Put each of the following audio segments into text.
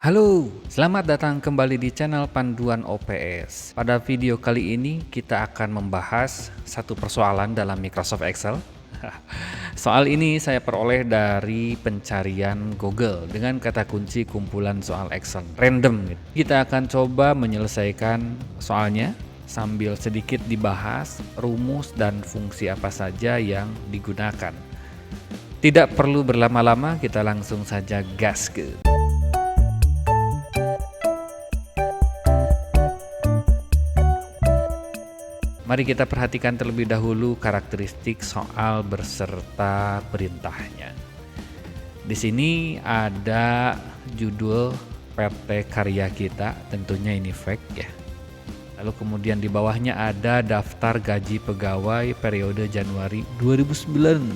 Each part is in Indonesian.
Halo, selamat datang kembali di channel Panduan OPS. Pada video kali ini kita akan membahas satu persoalan dalam Microsoft Excel. Soal ini saya peroleh dari pencarian Google dengan kata kunci kumpulan soal Excel random. Kita akan coba menyelesaikan soalnya sambil sedikit dibahas rumus dan fungsi apa saja yang digunakan. Tidak perlu berlama-lama, kita langsung saja gas ke. Mari kita perhatikan terlebih dahulu karakteristik soal beserta perintahnya. Di sini ada judul PT karya kita, tentunya ini fact ya. Lalu kemudian di bawahnya ada daftar gaji pegawai periode Januari 2009.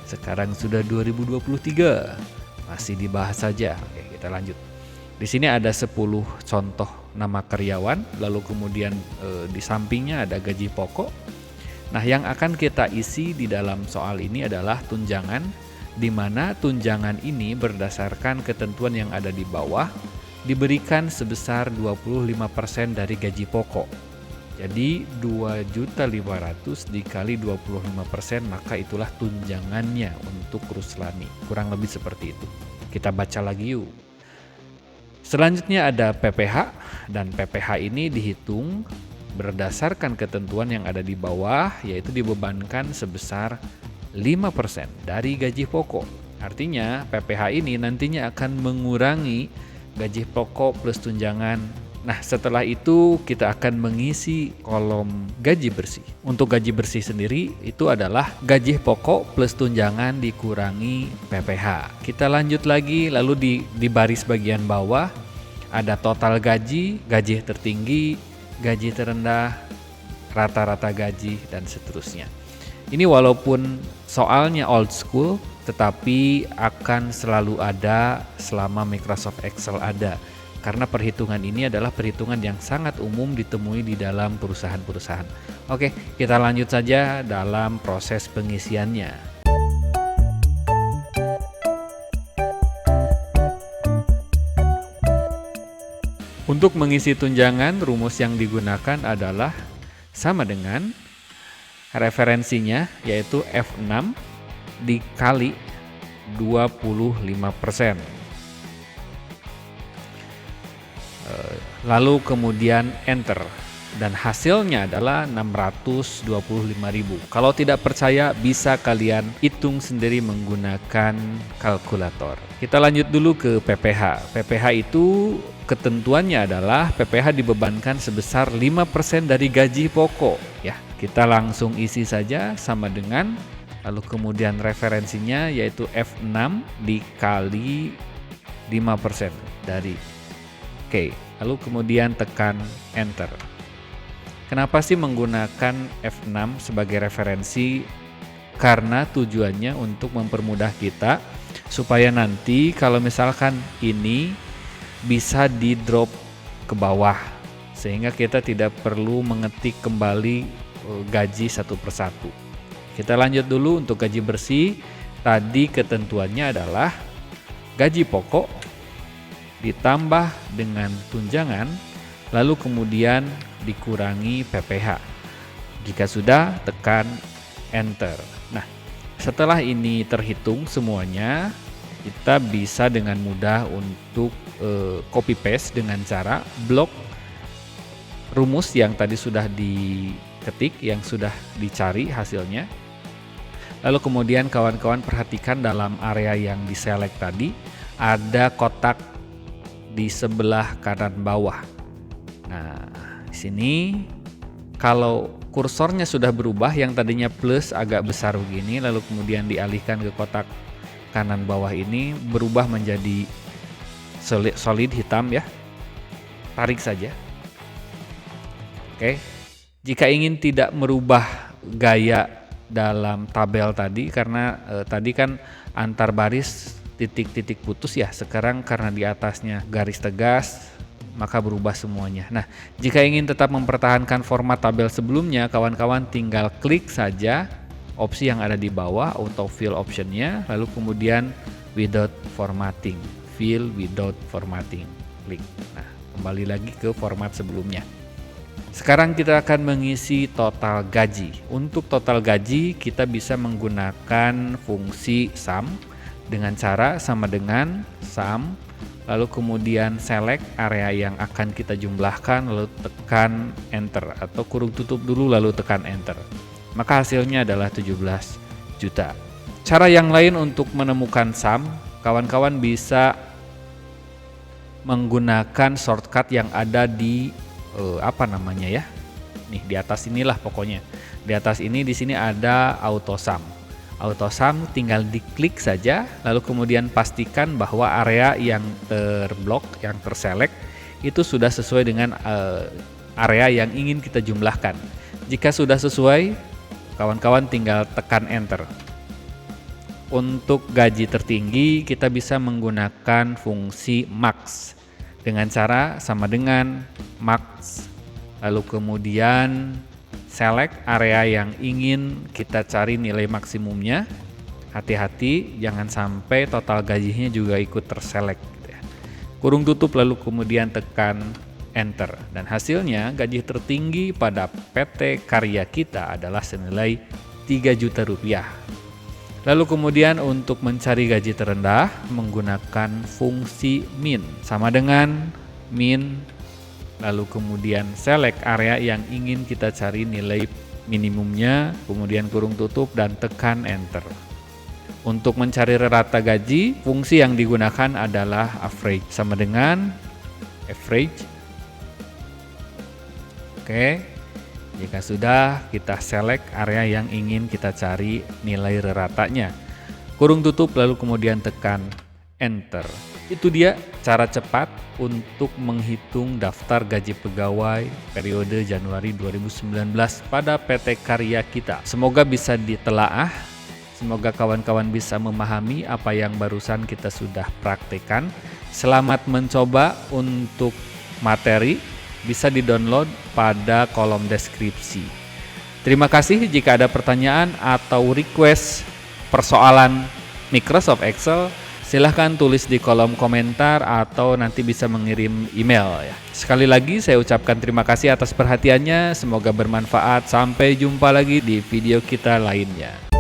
Sekarang sudah 2023. Masih dibahas saja. Oke, kita lanjut. Di sini ada 10 contoh nama karyawan, lalu kemudian di sampingnya ada gaji pokok. Nah, yang akan kita isi di dalam soal ini adalah tunjangan, di mana tunjangan ini berdasarkan ketentuan yang ada di bawah diberikan sebesar 25% dari gaji pokok. Jadi 2.500.000 dikali 25%, maka itulah tunjangannya untuk Ruslani. Kurang lebih seperti itu. Kita baca lagi yuk. Selanjutnya ada PPH, dan PPH ini dihitung berdasarkan ketentuan yang ada di bawah, yaitu dibebankan sebesar 5% dari gaji pokok. Artinya PPH ini nantinya akan mengurangi gaji pokok plus tunjangan. Nah, setelah itu kita akan mengisi kolom gaji bersih. Untuk gaji bersih sendiri itu adalah gaji pokok plus tunjangan dikurangi PPH. Kita lanjut lagi, lalu di baris bagian bawah ada total gaji, gaji tertinggi, gaji terendah, rata-rata gaji, dan seterusnya. Ini walaupun soalnya old school, tetapi akan selalu ada selama Microsoft Excel ada. Karena perhitungan ini adalah perhitungan yang sangat umum ditemui di dalam perusahaan-perusahaan. Oke, kita lanjut saja dalam proses pengisiannya. Untuk mengisi tunjangan, rumus yang digunakan adalah sama dengan referensinya, yaitu F6 dikali 25%. Lalu kemudian enter, dan hasilnya adalah 625.000. Kalau tidak percaya bisa kalian hitung sendiri menggunakan kalkulator. Kita lanjut dulu ke PPH. PPH itu ketentuannya adalah PPH dibebankan sebesar 5% dari gaji pokok ya. Kita langsung isi saja sama dengan, lalu kemudian referensinya yaitu F6 dikali 5% dari. Oke, lalu kemudian tekan enter. Kenapa sih menggunakan F6 sebagai referensi? Karena tujuannya untuk mempermudah kita supaya nanti kalau misalkan ini bisa di drop ke bawah, sehingga kita tidak perlu mengetik kembali gaji satu persatu. Kita lanjut dulu untuk gaji bersih. Tadi ketentuannya adalah gaji pokok ditambah dengan tunjangan, lalu kemudian dikurangi PPH. Jika sudah, tekan enter. Nah, setelah ini terhitung semuanya, kita bisa dengan mudah untuk copy paste dengan cara blok rumus yang tadi sudah diketik, yang sudah dicari hasilnya. Lalu kemudian kawan-kawan perhatikan dalam area yang diselect tadi ada kotak di sebelah kanan bawah. Nah, di sini kalau kursornya sudah berubah, yang tadinya plus agak besar begini, lalu kemudian dialihkan ke kotak kanan bawah ini, berubah menjadi solid hitam ya. Tarik saja. Oke. Jika ingin tidak merubah gaya dalam tabel tadi, karena tadi kan antar baris titik-titik putus ya, sekarang karena di atasnya garis tegas maka berubah semuanya. Nah, jika ingin tetap mempertahankan format tabel sebelumnya, kawan-kawan tinggal klik saja opsi yang ada di bawah, autofill optionnya, lalu kemudian without formatting, fill without formatting. Klik. Nah, kembali lagi ke format sebelumnya. Sekarang kita akan mengisi total gaji. Untuk total gaji kita bisa menggunakan fungsi sum dengan cara sama dengan sum, lalu kemudian select area yang akan kita jumlahkan, lalu tekan enter atau kurung tutup dulu lalu tekan enter. Maka hasilnya adalah 17 juta. Cara yang lain untuk menemukan sum, kawan-kawan bisa menggunakan shortcut yang ada di Nih di atas inilah pokoknya. Di atas ini di sini ada auto sum. Auto sum tinggal diklik saja, lalu kemudian pastikan bahwa area yang terblok, yang terselect itu sudah sesuai dengan area yang ingin kita jumlahkan. Jika sudah sesuai, kawan-kawan tinggal tekan enter. Untuk gaji tertinggi kita bisa menggunakan fungsi max dengan cara sama dengan max, lalu kemudian select area yang ingin kita cari nilai maksimumnya. Hati-hati jangan sampai total gajinya juga ikut terselect gitu ya. Kurung tutup lalu kemudian tekan enter, dan hasilnya gaji tertinggi pada PT Karya Kita adalah senilai 3 juta rupiah. Lalu kemudian untuk mencari gaji terendah menggunakan fungsi min, sama dengan min, lalu kemudian select area yang ingin kita cari nilai minimumnya, kemudian kurung tutup dan tekan enter. Untuk mencari rata gaji, fungsi yang digunakan adalah average, sama dengan average. Oke. Jika sudah, kita select area yang ingin kita cari nilai reratanya. Kurung tutup lalu kemudian tekan enter. Itu dia cara cepat untuk menghitung daftar gaji pegawai periode Januari 2019 pada PT Karya Kita. Semoga bisa ditelaah, semoga kawan-kawan bisa memahami apa yang barusan kita sudah praktekkan. Selamat mencoba. Untuk materi bisa di-download pada kolom deskripsi. Terima kasih. Jika ada pertanyaan atau request persoalan Microsoft Excel, silahkan tulis di kolom komentar atau nanti bisa mengirim email ya. Sekali lagi saya ucapkan terima kasih atas perhatiannya. Semoga bermanfaat. Sampai jumpa lagi di video kita lainnya.